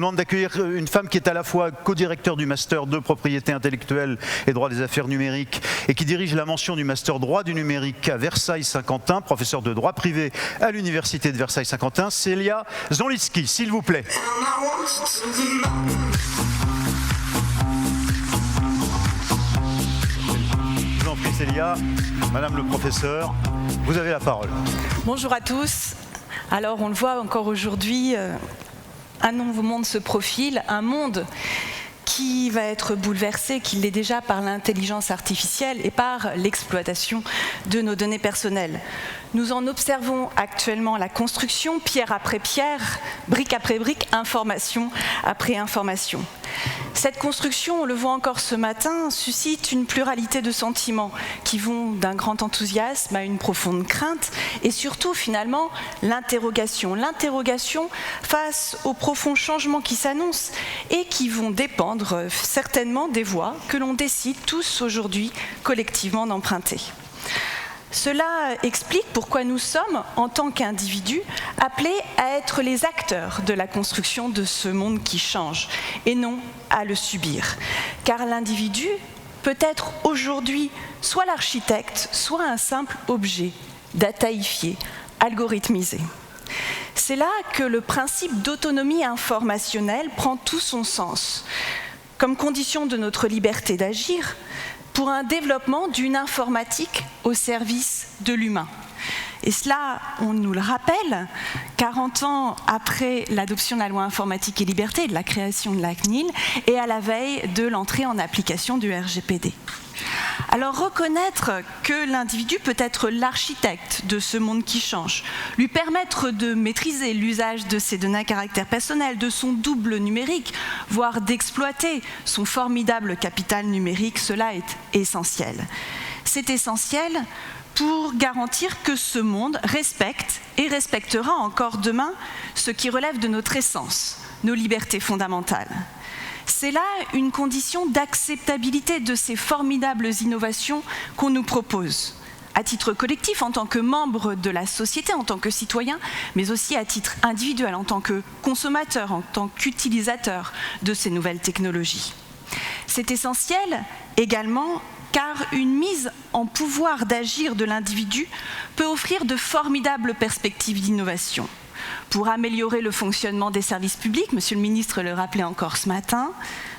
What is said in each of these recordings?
demande d'accueillir une femme qui est à la fois co-directeur du master de propriété intellectuelle et droit des affaires numériques et qui dirige la mention du master droit du numérique à Versailles-Saint-Quentin, professeur de droit privé à l'université de Versailles-Saint-Quentin, Célia Zonlitsky, s'il vous plaît. Je vous en prie Célia, Madame le professeur, vous avez la parole. Bonjour à tous. Alors on le voit encore aujourd'hui, un nouveau monde se profile, un monde qui va être bouleversé, qui l'est déjà par l'intelligence artificielle et par l'exploitation de nos données personnelles. Nous en observons actuellement la construction, pierre après pierre, brique après brique, information après information. Cette construction, on le voit encore ce matin, suscite une pluralité de sentiments qui vont d'un grand enthousiasme à une profonde crainte et surtout finalement l'interrogation. L'interrogation face aux profonds changements qui s'annoncent et qui vont dépendre certainement des voies que l'on décide tous aujourd'hui collectivement d'emprunter. Cela explique pourquoi nous sommes, en tant qu'individus, appelés à être les acteurs de la construction de ce monde qui change, et non à le subir. Car l'individu peut être aujourd'hui soit l'architecte, soit un simple objet, dataïfié, algorithmisé. C'est là que le principe d'autonomie informationnelle prend tout son sens, comme condition de notre liberté d'agir, pour un développement d'une informatique au service de l'humain. Et cela, on nous le rappelle, 40 ans après l'adoption de la loi informatique et liberté et de la création de la CNIL, et à la veille de l'entrée en application du RGPD. Alors reconnaître que l'individu peut être l'architecte de ce monde qui change, lui permettre de maîtriser l'usage de ses données à caractère personnel, de son double numérique, voire d'exploiter son formidable capital numérique, cela est essentiel. C'est essentiel pour garantir que ce monde respecte et respectera encore demain ce qui relève de notre essence, nos libertés fondamentales. C'est là une condition d'acceptabilité de ces formidables innovations qu'on nous propose, à titre collectif, en tant que membre de la société, en tant que citoyen, mais aussi à titre individuel, en tant que consommateur, en tant qu'utilisateur de ces nouvelles technologies. C'est essentiel également car une mise en pouvoir d'agir de l'individu peut offrir de formidables perspectives d'innovation. Pour améliorer le fonctionnement des services publics, Monsieur le ministre le rappelait encore ce matin,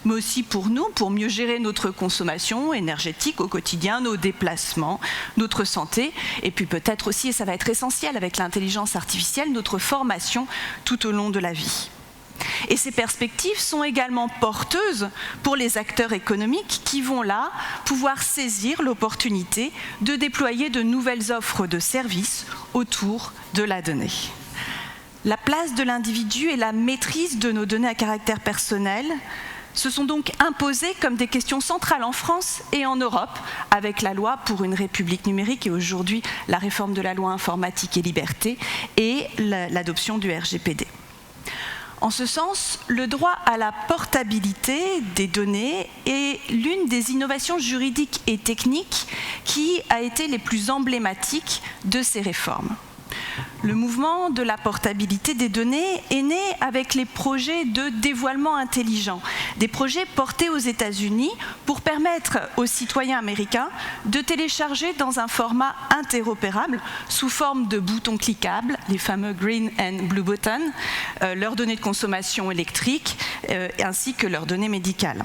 mais aussi pour nous, pour mieux gérer notre consommation énergétique au quotidien, nos déplacements, notre santé, et puis peut-être aussi, et ça va être essentiel avec l'intelligence artificielle, notre formation tout au long de la vie. Et ces perspectives sont également porteuses pour les acteurs économiques qui vont là pouvoir saisir l'opportunité de déployer de nouvelles offres de services autour de la donnée. La place de l'individu et la maîtrise de nos données à caractère personnel se sont donc imposées comme des questions centrales en France et en Europe avec la loi pour une République numérique et aujourd'hui la réforme de la loi informatique et liberté et l'adoption du RGPD. En ce sens, le droit à la portabilité des données est l'une des innovations juridiques et techniques qui a été les plus emblématiques de ces réformes. Le mouvement de la portabilité des données est né avec les projets de dévoilement intelligent, des projets portés aux États-Unis pour permettre aux citoyens américains de télécharger dans un format interopérable sous forme de boutons cliquables, les fameux green and blue buttons, leurs données de consommation électrique ainsi que leurs données médicales.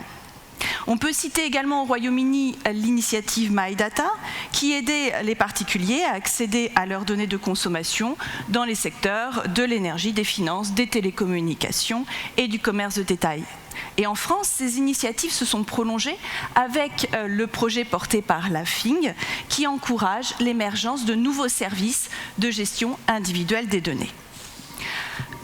On peut citer également au Royaume-Uni l'initiative My Data qui aidait les particuliers à accéder à leurs données de consommation dans les secteurs de l'énergie, des finances, des télécommunications et du commerce de détail. Et en France, ces initiatives se sont prolongées avec le projet porté par la FING qui encourage l'émergence de nouveaux services de gestion individuelle des données.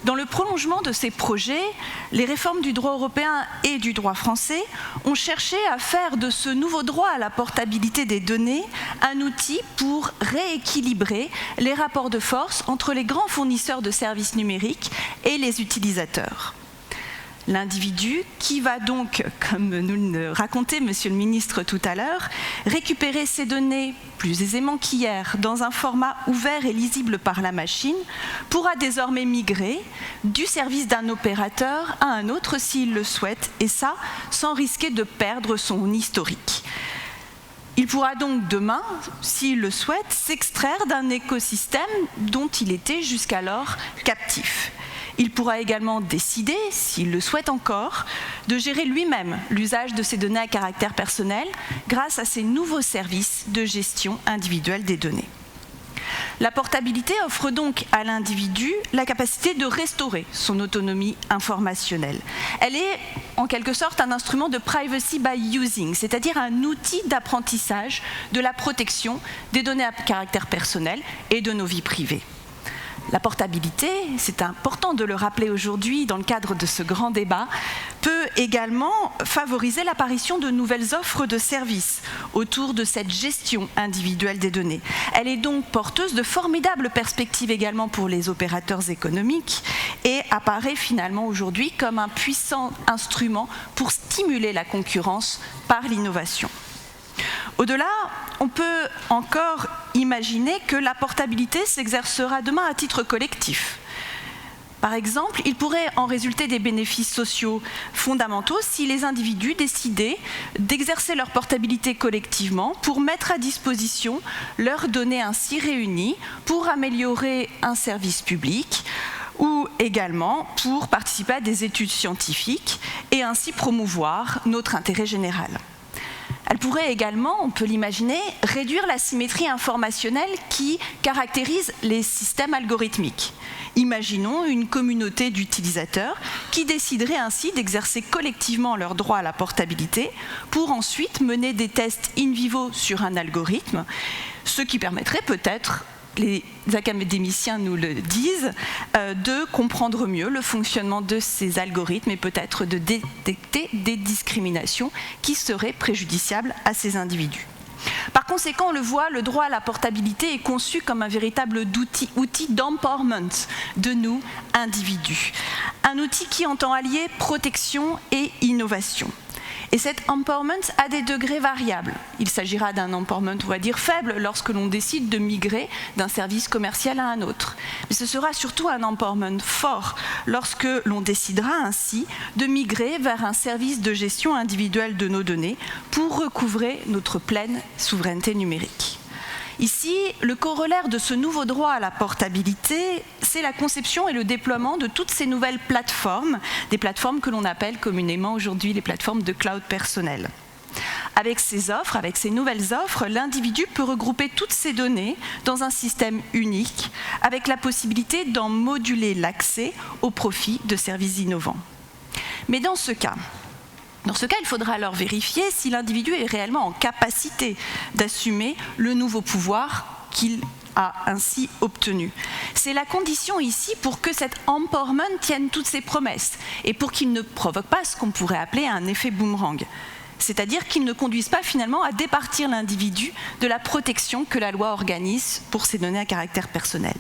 Dans le prolongement de ces projets, les réformes du droit européen et du droit français ont cherché à faire de ce nouveau droit à la portabilité des données un outil pour rééquilibrer les rapports de force entre les grands fournisseurs de services numériques et les utilisateurs. L'individu qui va donc, comme nous le racontait Monsieur le ministre tout à l'heure, récupérer ces données plus aisément qu'hier dans un format ouvert et lisible par la machine, pourra désormais migrer du service d'un opérateur à un autre s'il le souhaite, et ça sans risquer de perdre son historique. Il pourra donc demain, s'il le souhaite, s'extraire d'un écosystème dont il était jusqu'alors captif. Il pourra également décider, s'il le souhaite encore, de gérer lui-même l'usage de ces données à caractère personnel grâce à ces nouveaux services de gestion individuelle des données. La portabilité offre donc à l'individu la capacité de restaurer son autonomie informationnelle. Elle est en quelque sorte un instrument de privacy by using, c'est-à-dire un outil d'apprentissage de la protection des données à caractère personnel et de nos vies privées. La portabilité, c'est important de le rappeler aujourd'hui dans le cadre de ce grand débat, peut également favoriser l'apparition de nouvelles offres de services autour de cette gestion individuelle des données. Elle est donc porteuse de formidables perspectives également pour les opérateurs économiques et apparaît finalement aujourd'hui comme un puissant instrument pour stimuler la concurrence par l'innovation. Au-delà, on peut encore imaginer que la portabilité s'exercera demain à titre collectif. Par exemple, il pourrait en résulter des bénéfices sociaux fondamentaux si les individus décidaient d'exercer leur portabilité collectivement pour mettre à disposition leurs données ainsi réunies pour améliorer un service public ou également pour participer à des études scientifiques et ainsi promouvoir notre intérêt général. Elle pourrait également, on peut l'imaginer, réduire la symétrie informationnelle qui caractérise les systèmes algorithmiques. Imaginons une communauté d'utilisateurs qui déciderait ainsi d'exercer collectivement leur droit à la portabilité pour ensuite mener des tests in vivo sur un algorithme, ce qui permettrait peut-être, les académiciens nous le disent, de comprendre mieux le fonctionnement de ces algorithmes et peut-être de détecter des discriminations qui seraient préjudiciables à ces individus. Par conséquent, on le voit, le droit à la portabilité est conçu comme un véritable outil d'empowerment de nous, individus. Un outil qui entend allier protection et innovation. Et cet empowerment a des degrés variables. Il s'agira d'un empowerment, on va dire, faible lorsque l'on décide de migrer d'un service commercial à un autre. Mais ce sera surtout un empowerment fort lorsque l'on décidera ainsi de migrer vers un service de gestion individuelle de nos données pour recouvrer notre pleine souveraineté numérique. Ici, le corollaire de ce nouveau droit à la portabilité, c'est la conception et le déploiement de toutes ces nouvelles plateformes, des plateformes que l'on appelle communément aujourd'hui les plateformes de cloud personnel. Avec ces offres, avec ces nouvelles offres, l'individu peut regrouper toutes ces données dans un système unique, avec la possibilité d'en moduler l'accès au profit de services innovants. Mais dans ce cas, il faudra alors vérifier si l'individu est réellement en capacité d'assumer le nouveau pouvoir qu'il a ainsi obtenu. C'est la condition ici pour que cet empowerment tienne toutes ses promesses et pour qu'il ne provoque pas ce qu'on pourrait appeler un effet boomerang. C'est-à-dire qu'il ne conduise pas finalement à départir l'individu de la protection que la loi organise pour ses données à caractère personnel.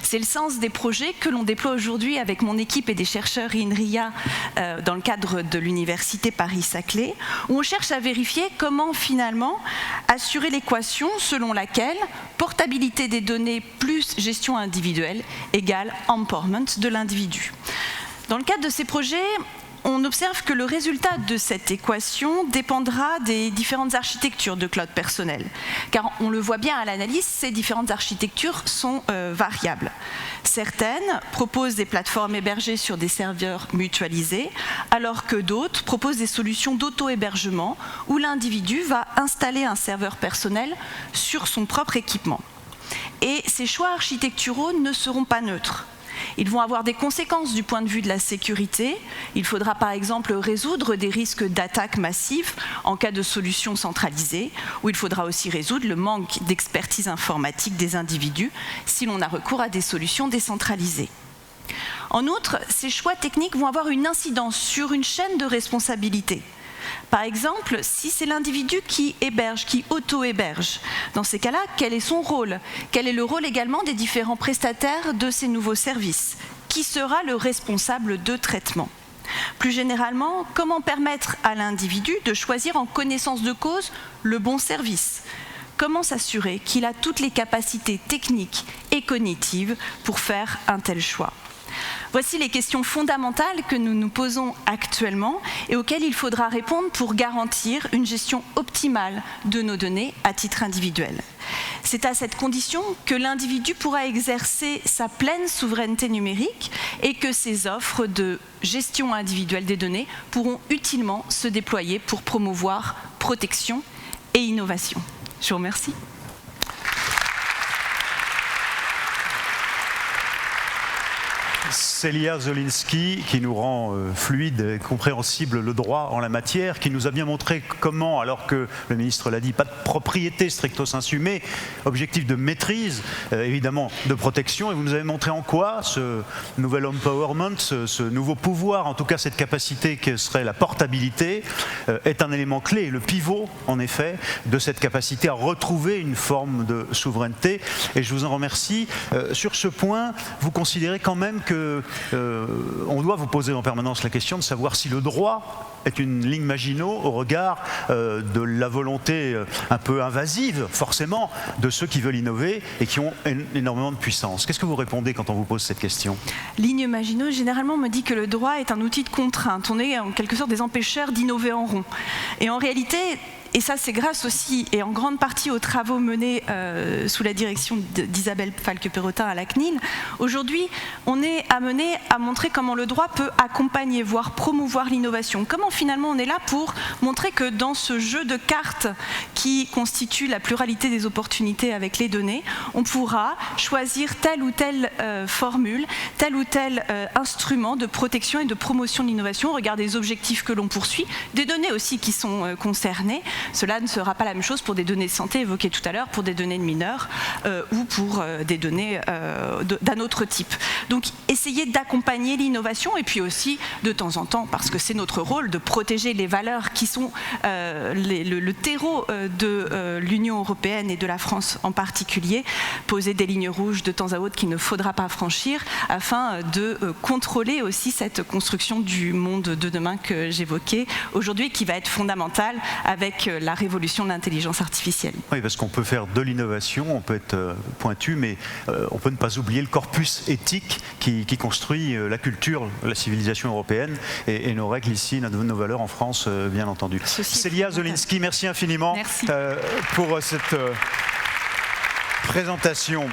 C'est le sens des projets que l'on déploie aujourd'hui avec mon équipe et des chercheurs INRIA dans le cadre de l'université Paris-Saclay, où on cherche à vérifier comment finalement assurer l'équation selon laquelle portabilité des données plus gestion individuelle égale empowerment de l'individu. Dans le cadre de ces projets, on observe que le résultat de cette équation dépendra des différentes architectures de cloud personnel. Car on le voit bien à l'analyse, ces différentes architectures sont variables. Certaines proposent des plateformes hébergées sur des serveurs mutualisés, alors que d'autres proposent des solutions d'auto-hébergement où l'individu va installer un serveur personnel sur son propre équipement. Et ces choix architecturaux ne seront pas neutres. Ils vont avoir des conséquences du point de vue de la sécurité. Il faudra par exemple résoudre des risques d'attaques massives en cas de solution centralisée, ou il faudra aussi résoudre le manque d'expertise informatique des individus si l'on a recours à des solutions décentralisées. En outre, ces choix techniques vont avoir une incidence sur une chaîne de responsabilité. Par exemple, si c'est l'individu qui héberge, qui auto-héberge, dans ces cas-là, quel est son rôle? Quel est le rôle également des différents prestataires de ces nouveaux services? Qui sera le responsable de traitement? Plus généralement, comment permettre à l'individu de choisir en connaissance de cause le bon service? Comment s'assurer qu'il a toutes les capacités techniques et cognitives pour faire un tel choix? Voici les questions fondamentales que nous nous posons actuellement et auxquelles il faudra répondre pour garantir une gestion optimale de nos données à titre individuel. C'est à cette condition que l'individu pourra exercer sa pleine souveraineté numérique et que ses offres de gestion individuelle des données pourront utilement se déployer pour promouvoir protection et innovation. Je vous remercie. Célia Zoliński, qui nous rend fluide et compréhensible le droit en la matière, qui nous a bien montré comment, alors que le ministre l'a dit, pas de propriété stricto sensu, mais objectif de maîtrise, évidemment de protection, et vous nous avez montré en quoi ce nouvel empowerment, ce nouveau pouvoir, en tout cas cette capacité que serait la portabilité, est un élément clé, le pivot en effet de cette capacité à retrouver une forme de souveraineté, et je vous en remercie. Sur ce point, vous considérez quand même que on doit vous poser en permanence la question de savoir si le droit est une ligne Maginot au regard de la volonté un peu invasive, forcément, de ceux qui veulent innover et qui ont énormément de puissance. Qu'est-ce que vous répondez quand on vous pose cette question? Ligne Maginot, généralement, on me dit que le droit est un outil de contrainte. On est en quelque sorte des empêcheurs d'innover en rond. Et en réalité, et ça, c'est grâce aussi, et en grande partie aux travaux menés sous la direction d'Isabelle Falque-Perrotin à la CNIL, aujourd'hui, on est amené à montrer comment le droit peut accompagner, voire promouvoir l'innovation. Comment finalement on est là pour montrer que dans ce jeu de cartes qui constitue la pluralité des opportunités avec les données, on pourra choisir telle ou telle formule, tel ou tel instrument de protection et de promotion de l'innovation au regard des objectifs que l'on poursuit, des données aussi qui sont concernées. Cela ne sera pas la même chose pour des données de santé évoquées tout à l'heure, pour des données de mineurs ou pour des données d'un autre type. Donc essayer d'accompagner l'innovation et puis aussi de temps en temps, parce que c'est notre rôle, de protéger les valeurs qui sont le terreau de l'Union européenne et de la France en particulier, poser des lignes rouges de temps à autre qu'il ne faudra pas franchir afin de contrôler aussi cette construction du monde de demain que j'évoquais aujourd'hui, qui va être fondamentale avec la révolution de l'intelligence artificielle. Oui, parce qu'on peut faire de l'innovation, on peut être pointu, mais on peut ne pas oublier le corpus éthique qui construit la culture, la civilisation européenne et nos règles ici, nos valeurs en France, bien entendu. Célia Zoliński, merci infiniment. Merci. Pour cette présentation.